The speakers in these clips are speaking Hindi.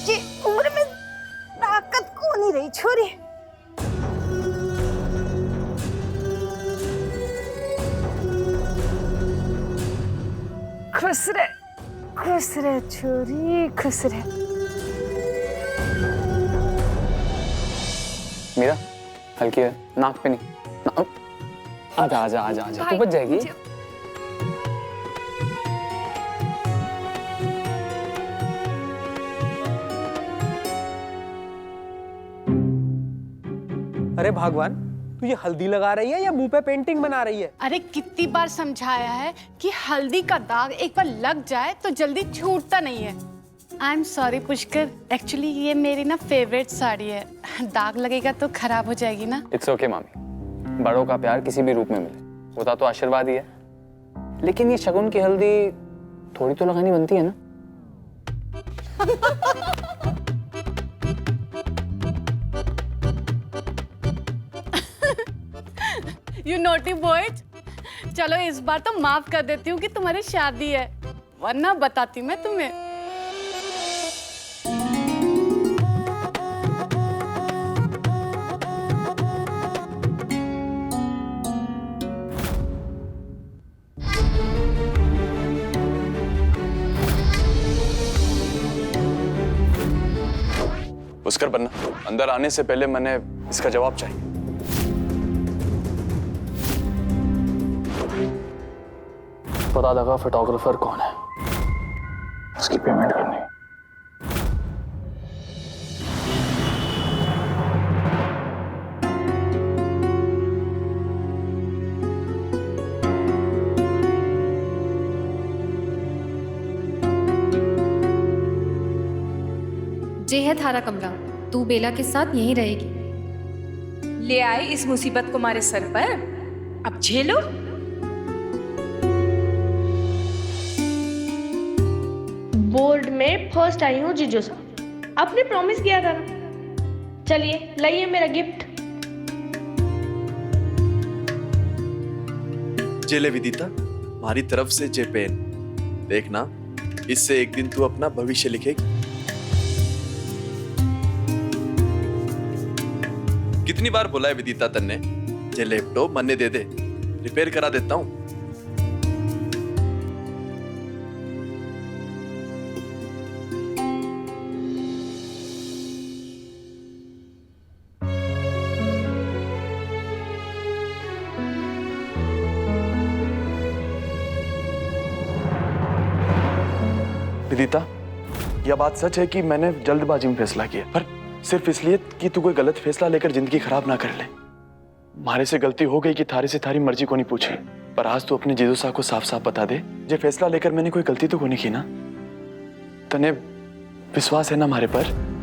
ये उम्र में ताकत को नहीं रही छोरी। खुश रहे छोरी, खुश रहे। मीरा हल्की है, नाक पे नहीं। आजा आजा आजा आजा, तू बच जाएगी। अरे भगवान, तू ये हल्दी लगा रही है या मुंह पे पेंटिंग बना रही है? अरे कितनी बार समझाया है कि हल्दी का दाग एक बार लग जाए तो जल्दी छूटता नहीं है। I am sorry Pushkar, actually ये मेरी ना फेवरेट साड़ी है, दाग लगेगा तो खराब हो जाएगी ना। इट्स ओके मामी, बड़ों का प्यार किसी भी रूप में मिले होता तो आशीर्वाद ही है, लेकिन ये शगुन की हल्दी थोड़ी तो लगानी बनती है ना। यू नोटी बॉयज, चलो इस बार तो माफ कर देती हूँ कि तुम्हारी शादी है, वरना बताती मैं तुम्हें। पुष्कर बनना, अंदर आने से पहले मैंने इसका जवाब चाहिए। पता लगा फोटोग्राफर कौन है, उसकी पेमेंट करनी। ये है थारा कमरा, तू बेला के साथ यहीं रहेगी। ले आए इस मुसीबत को हमारे सर पर, अब झेलो। बोर्ड में फर्स्ट आई हूँ जीजू साहब, आपने प्रॉमिस किया था ना। चलिए लाइए मेरा गिफ्ट। जेले विदिता, हमारी तरफ से जे पेन, देखना इससे एक दिन तू अपना भविष्य लिखेगी। कितनी बार बोला है विदिता तन्ने, जे लैपटॉप मन्ने दे दे, रिपेयर करा देता हूं। विदिता, यह बात सच है कि मैंने जल्दबाजी में फैसला किया, पर सिर्फ इसलिए कि तू कोई गलत फैसला लेकर जिंदगी खराब ना कर ले। मारे से गलती हो गई कि थारे से थारी मर्जी को नहीं पूछी, पर आज तू अपने जीजू साहब को साफ साफ बता दे, जे फैसला लेकर मैंने कोई गलती तो को नहीं की ना। तने विश्वास है ना हमारे पर?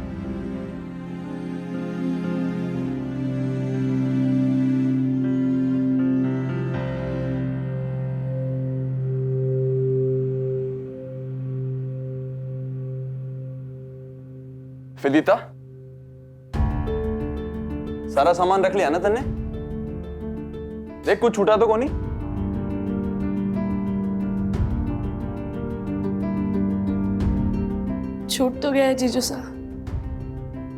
विदिता, सारा सामान रख लिया ना तन्ने? देख कुछ छूटा तो कोनी? छूट तो गया है जीजू साहब,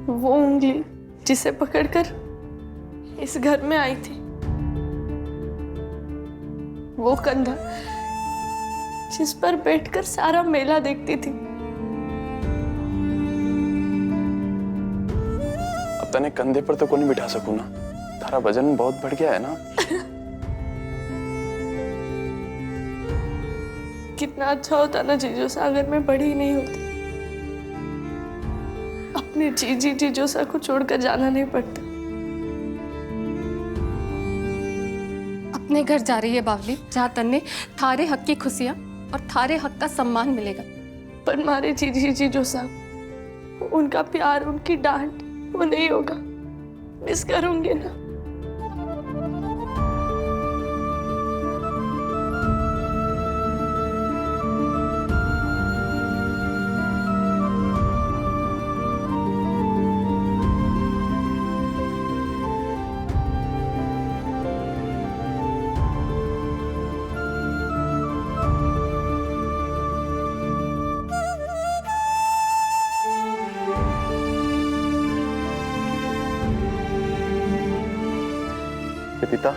वो उंगली जिसे पकड़कर इस घर में आई थी, वो कंधा जिस पर बैठकर सारा मेला देखती थी। अब तने कंधे पर तो को नहीं बिठा सकूं ना, तारा वजन बहुत बढ़ गया है ना। कितना अच्छा होता ना जीजू साहब अगर मैं बड़ी नहीं होती, अपने जीजू सा को छोड़कर जाना नहीं पड़ता। अपने घर जा रही है बावली, जहाँ तन्ने थारे हक की खुशियाँ और थारे हक का सम्मान मिलेगा। पर हमारे जीजू साहब, उनका प्यार, उनकी डांट वो नहीं होगा, मिस करूंगी ना। विदिता,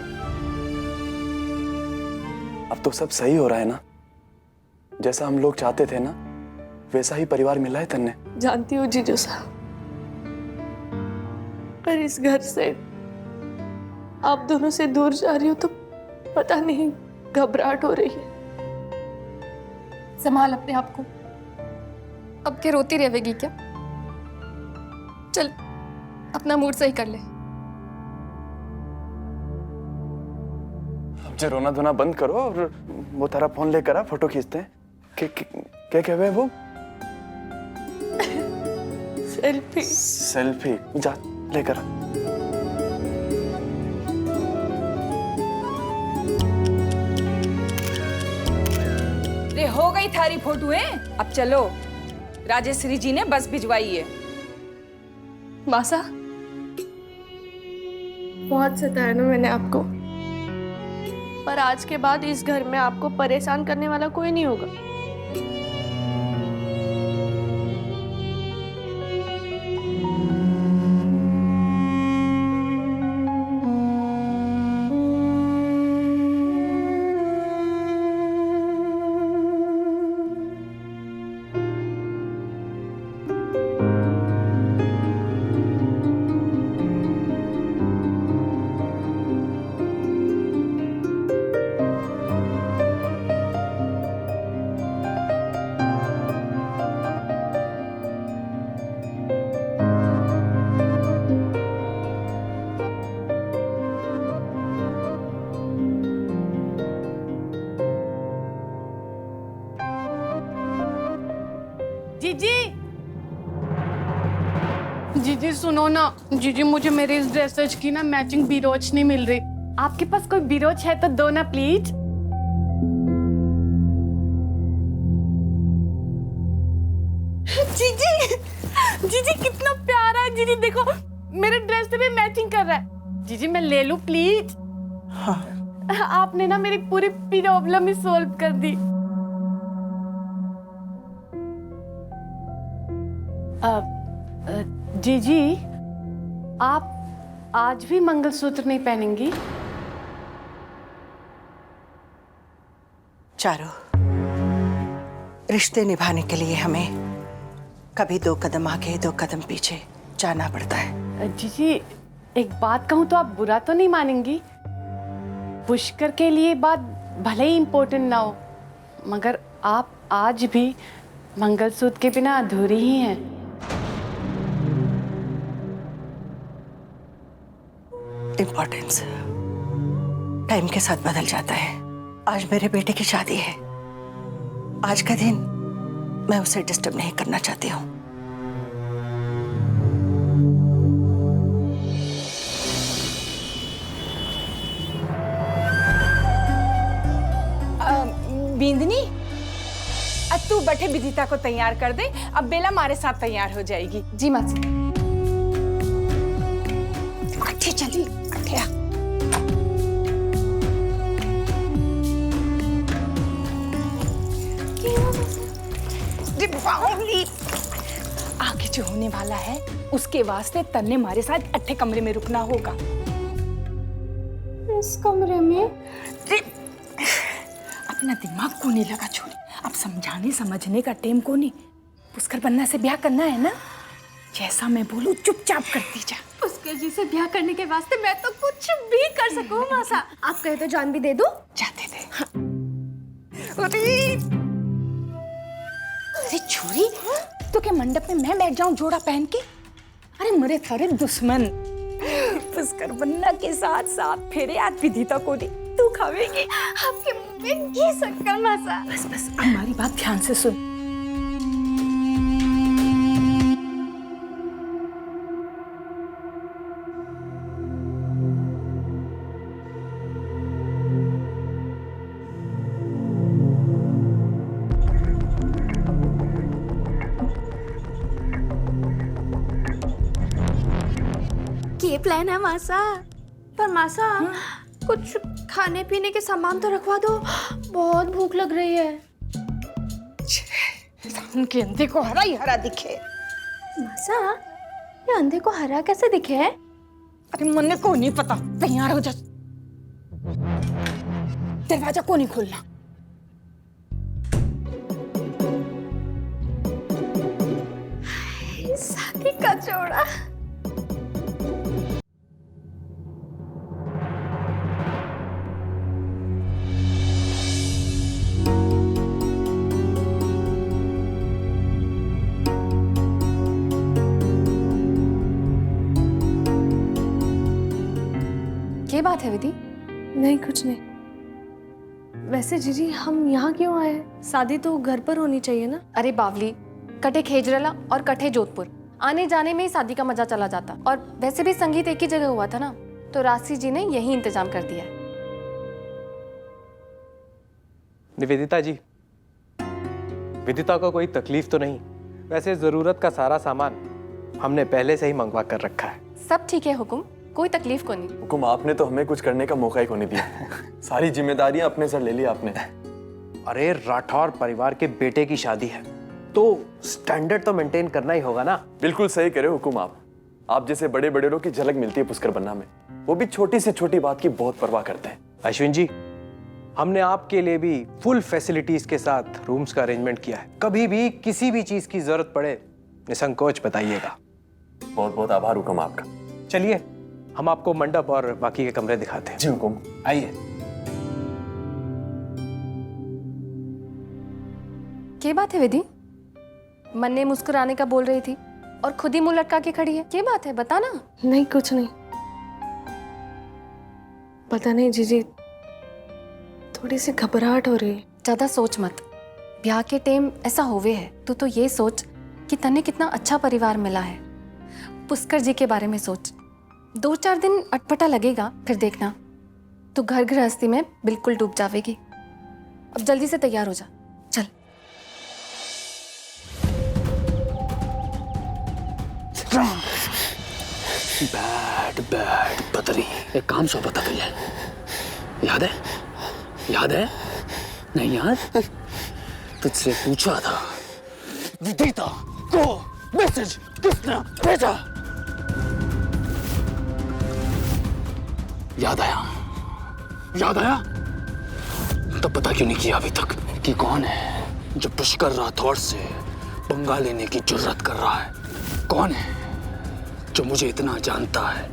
अब तो सब सही हो रहा है ना? जैसा हम लोग चाहते थे ना, वैसा ही परिवार मिला है तन्ने। जानती हूँ जीजू साहब, पर इस घर से आप दोनों से दूर जा रही हो तो पता नहीं घबराहट हो रही है। संभाल अपने आप को। अब के रोती रहेगी क्या? चल अपना मूड सही कर ले। अब जो रोना धोना बंद करो और वो तारा फोन लेकर आ, फोटो खींचते हैं। क्या कह रहे हैं वो? सेल्फी। सेल्फी, जा लेकर आ। रे हो गई थारी फोटोएं, अब चलो। राजेश्री जी ने बस भिजवाई है। मासा, बहुत सताया ना मैंने आपको, पर आज के बाद इस घर में आपको परेशान करने वाला कोई नहीं होगा। जीजी, जीजी सुनो ना। जीजी, मुझे मेरे इस ड्रेसेज की ना मैचिंग बिरोच नहीं मिल रही। आपके पास कोई बिरोच है तो दो ना प्लीज। जीजी, जीजी कितना प्यारा है। जीजी देखो, मेरे ड्रेस से भी मैचिंग कर रहा है। जीजी मैं ले लूं प्लीज? हाँ। आपने ना मेरी पूरी प्रॉब्लम ही सॉल्व कर दी। जीजी, आप आज भी मंगलसूत्र नहीं पहनेंगी? चारू, रिश्ते निभाने के लिए हमें कभी 2 कदम आगे 2 कदम पीछे जाना पड़ता है। जीजी, एक बात कहूं तो आप बुरा तो नहीं मानेंगी? पुष्कर के लिए बात भले ही इम्पोर्टेंट ना हो, मगर आप आज भी मंगलसूत्र के बिना अधूरी ही हैं। इम्पोर्टेंस टाइम के साथ बदल जाता है। आज मेरे बेटे की शादी है। आज का दिन मैं उसे डिस्टर्ब नहीं करना चाहती हूँ। बिंदनी, अब तू बैठे विदिता को तैयार कर दे। अब बेला हमारे साथ तैयार हो जाएगी। जी मासी। अच्छी चली आ। आगे जो होने वाला है उसके वास्ते तन्ने हमारे साथ अट्ठे कमरे में रुकना होगा। इस कमरे में? अपना दिमाग को नहीं लगा छोड़ी। अब समझाने समझने का टाइम को नहीं। पुष्कर बन्ना से ब्याह करना है ना? जैसा मैं बोलूं चुपचाप करती जा। पुष्कर जी से ब्याह करने के वास्ते मैं तो कुछ भी कर सकूं मासा। आप कहे तो जान भी दे दो। जाते थे। हाँ। अरे छोरी, तो क्या मंडप में मैं बैठ जाऊं जोड़ा पहन के? अरे मरे थारे दुश्मन। पुष्कर बन्ना के साथ साथ फेरे आज विदिता को दी तू खावेगी। आपके मुंह में घी शक्कर मासा। बस बस, हमारी बात ध्यान से सुन। ये प्लान है मासा। पर मासा, कुछ खाने पीने के सामान तो रखवा दो, बहुत भूख लग रही है। उनके अंधे को हरा ही हरा दिखे। मासा, ये अंधे को हरा कैसे दिखे है? अरे मन्ने को नहीं पता। तैयार हो जा। दरवाजा को नहीं खोलना। शादी का जोड़ा। ये बात है विधि? नहीं कुछ नहीं। वैसे जीजी हम यहाँ क्यों आए हैं? शादी तो घर पर होनी चाहिए ना। अरे बावली, कटे खेजरला और कटे जोधपुर, आने जाने में ही शादी का मजा चला जाता। और वैसे भी संगीत एक ही जगह हुआ था ना, तो राशि जी ने यही इंतजाम कर दिया है। निवेदिता जी, विदिता को कोई तकलीफ तो नहीं? वैसे जरूरत का सारा सामान हमने पहले से ही मंगवा कर रखा है। सब ठीक है हुकुम, कोई तकलीफ को नहीं। हुकुम, आपने तो हमें कुछ करने का मौका ही को नहीं दिया। सारी जिम्मेदारियां अपने सर ले ली आपने। अरे राठौर परिवार के बेटे की शादी है तो स्टैंडर्ड तो मेंटेन करना ही होगा ना। बिल्कुल सही करे हुकुम। आप जैसे बड़े बड़े लोग की झलक मिलती है पुष्कर बन्ना में। वो भी छोटी से छोटी बात की बहुत परवाह करते हैं। अश्विन जी, हमने आपके लिए भी फुल फैसिलिटीज के साथ रूम्स का अरेंजमेंट किया है। कभी भी किसी भी चीज की जरूरत पड़े निसंकोच बताइएगा। बहुत बहुत आभार हुकुम आपका। चलिए हम आपको मंडप और बाकी के कमरे दिखाते हैं। जी हुकुम, आइए। क्या बात है विधि? मन्ने मुस्कुराने का बोल रही थी और खुद ही मुंह लटका के खड़ी है। क्या बात है, बता ना। नहीं कुछ नहीं। पता नहीं जीजी, थोड़ी सी घबराहट हो रही है। ज्यादा सोच मत, ब्याह के टाइम ऐसा होवे है। तू तो ये सोच कि तन्ने कितना अच्छा परिवार मिला है। पुष्कर जी के बारे में सोच। 2-4 दिन अटपटा लगेगा, फिर देखना तू घर गृहस्थी में बिल्कुल डूब जावेगी। अब जल्दी से तैयार हो जा, चल। बैड बैड बदरी, एक काम सौंपा था तुझे, याद है? याद है? नहीं याद? तुझसे पूछा था विदिता को मैसेज किसने भेजा? याद आया? याद आया? तब पता क्यों नहीं किया अभी तक कि कौन है जो पुष्कर राठौर से पंगा लेने की जुर्रत कर रहा है? कौन है जो मुझे इतना जानता है,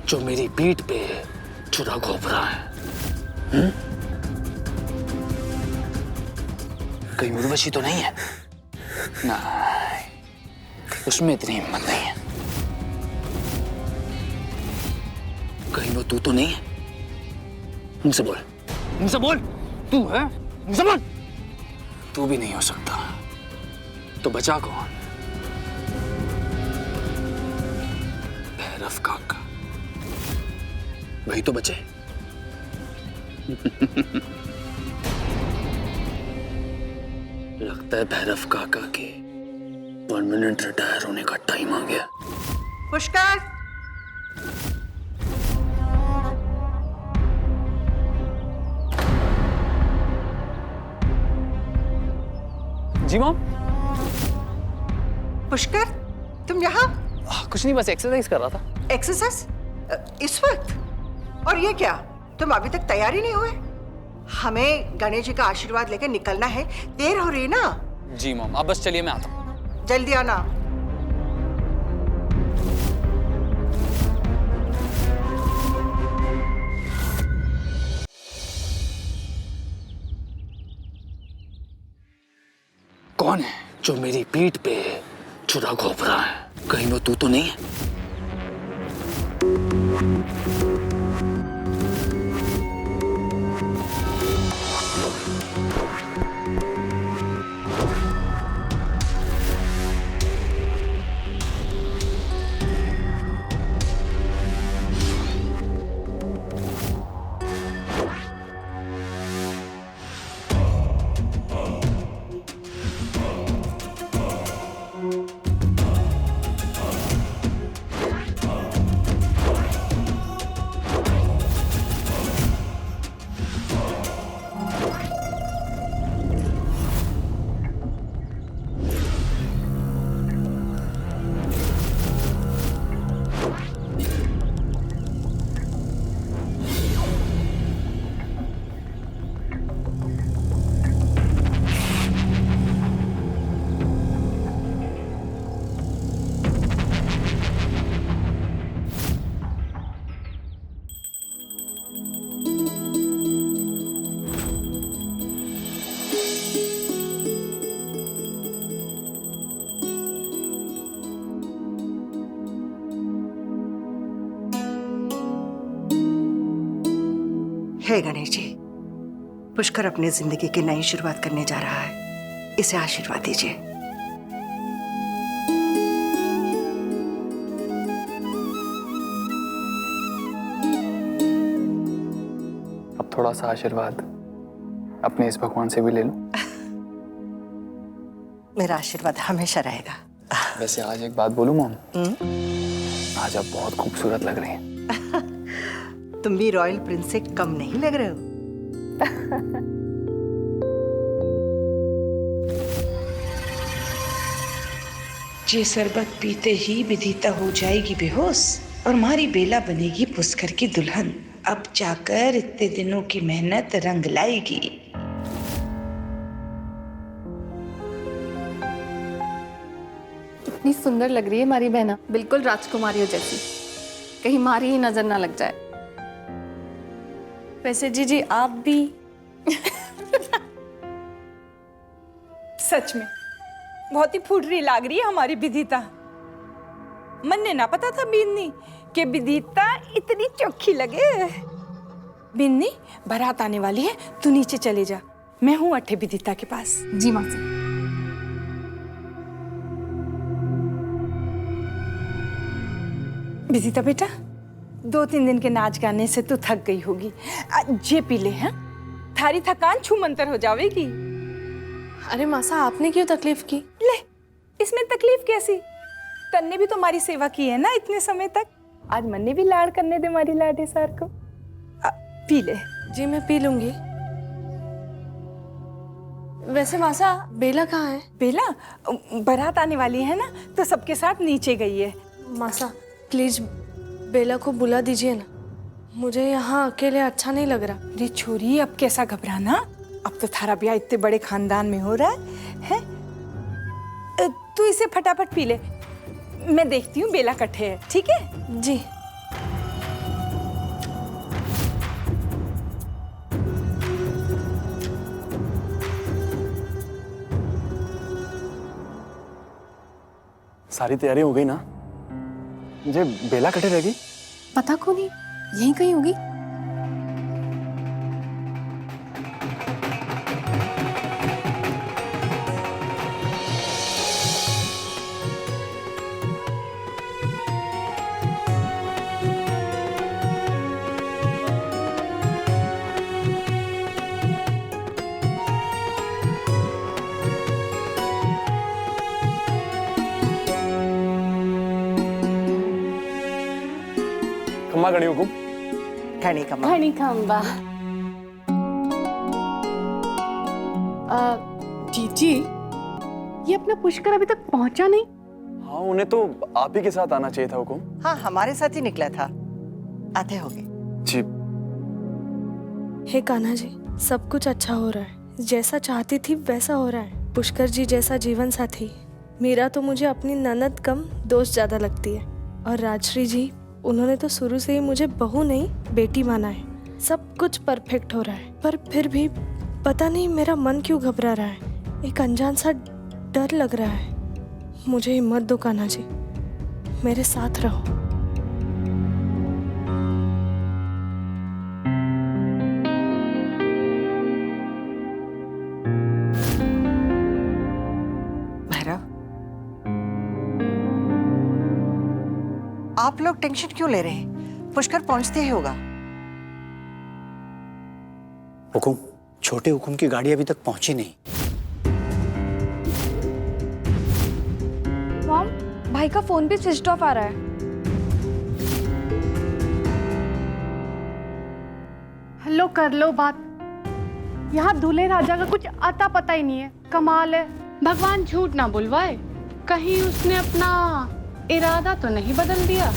जो मेरी पीठ पे छुरा घोंप रहा है? कहीं उर्वशी तो नहीं है? नहीं, उसमें इतनी हिम्मत नहीं है। कहीं वो तू तो नहीं है? मुझसे बोल, मुझसे बोल, तू है? मुझसे बोल। तू भी नहीं हो सकता, तो बचा कौन? भैरव काका, वही तो बचे। लगता है भैरव काका के परमानेंट रिटायर होने का टाइम आ गया। पुष्कर, जी मॉम। पुष्कर, तुम यहाँ? कुछ नहीं, बस एक्सरसाइज कर रहा था। एक्सरसाइज इस वक्त? और ये क्या, तुम अभी तक तैयार ही नहीं हुए? हमें गणेश जी का आशीर्वाद लेकर निकलना है, देर हो रही है ना। जी मॉम, आप बस चलिए, मैं आता हूँ। जल्दी आना। कौन है जो मेरी पीठ पे छुरा घोंप रहा है? कहीं वो तू तो नहीं है? हे गणेश जी, पुष्कर अपनी जिंदगी की नई शुरुआत करने जा रहा है, इसे आशीर्वाद दीजिए। अब थोड़ा सा आशीर्वाद अपने इस भगवान से भी ले लो। मेरा आशीर्वाद हमेशा रहेगा। वैसे आज एक बात बोलूं मॉम, आज आप बहुत खूबसूरत लग रही हैं। तुम भी रॉयल प्रिंस से कम नहीं लग रहे हो। ये शरबत पीते ही विदिता हो जाएगी बेहोश और हमारी बेला बनेगी पुष्कर की दुल्हन। अब जाकर इतने दिनों की मेहनत रंग लाएगी। इतनी सुंदर लग रही है हमारी बहना, बिल्कुल राजकुमारियों जैसी। कहीं मारी ही नजर ना लग जाए। वैसे जीजी आप भी सच में बहुत ही फुर्री लग रही है हमारी विदिता। मन ने ना पता था बिन्नी कि विदिता इतनी चोखी लगे। बिन्नी, बारात आने वाली है, तू नीचे चले जा, मैं हूँ अठे विदिता के पास। जी मासी। विदिता बेटा, 2-3 दिन के नाच गाने से तू थक गई होगी, जे पी ले। हैं, थारी थकान छू मंतर हो जाएगी। अरे मासा आपने क्यों तकलीफ की? ले, इसमें तकलीफ कैसी? तन्ने भी तो हमारी सेवा की है ना इतने समय तक। आज मन्ने भी लाड़ करने दे हमारी लाडे सार को। पी ले। जी मैं पी लूंगी। वैसे मासा बेला कहाँ है? बेला बारात आने वाली है ना, तो सबके साथ नीचे गई है। मासा प्लीज बेला को बुला दीजिए ना, मुझे यहाँ अकेले अच्छा नहीं लग रहा। अरे छोरी, अब कैसा घबराना, अब तो थारा ब्याह इतने बड़े खानदान में हो रहा है? तू इसे फटाफट पी ले, मैं देखती हूँ बेला कट्ठे है। ठीक है जी। सारी तैयारी हो गई ना? मुझे बेला कटे रहेगी। पता को नहीं, यहीं कहीं होगी। खम्मा गणी हुकुम। घनी कमा। घनी खंबा। जीजी, ये अपना पुष्कर अभी तक पहुंचा नहीं। हाँ, उन्हें तो आप ही के साथ आना चाहिए था हुकुम। हाँ, हमारे साथ ही निकला था, आते होंगे। जी। हे कान्हा जी, सब कुछ अच्छा हो रहा है, जैसा चाहती थी वैसा हो रहा है। पुष्कर जी जैसा जीवन साथी। मीरा तो मुझे अपनी ननद कम दोस्त ज्यादा लगती है, और राजश्री जी, उन्होंने तो शुरू से ही मुझे बहू नहीं बेटी माना है। सब कुछ परफेक्ट हो रहा है, पर फिर भी पता नहीं मेरा मन क्यों घबरा रहा है। एक अनजान सा डर लग रहा है। मुझे हिम्मत दो कान्हा जी, मेरे साथ रहो। भैरव, आप लोग टेंशन क्यों ले रहे हैं? पुष्कर पहुंचते ही होगा। हुकुम, छोटे हुकुम की गाड़ी अभी तक पहुंची नहीं। मॉम, भाई का फोन भी स्विच ऑफ आ रहा है। हेलो, कर लो बात। यहाँ दूल्हे राजा का कुछ आता पता ही नहीं है। कमाल है, भगवान झूठ ना बुलवाए, कहीं उसने अपना इरादा तो नहीं बदल दिया।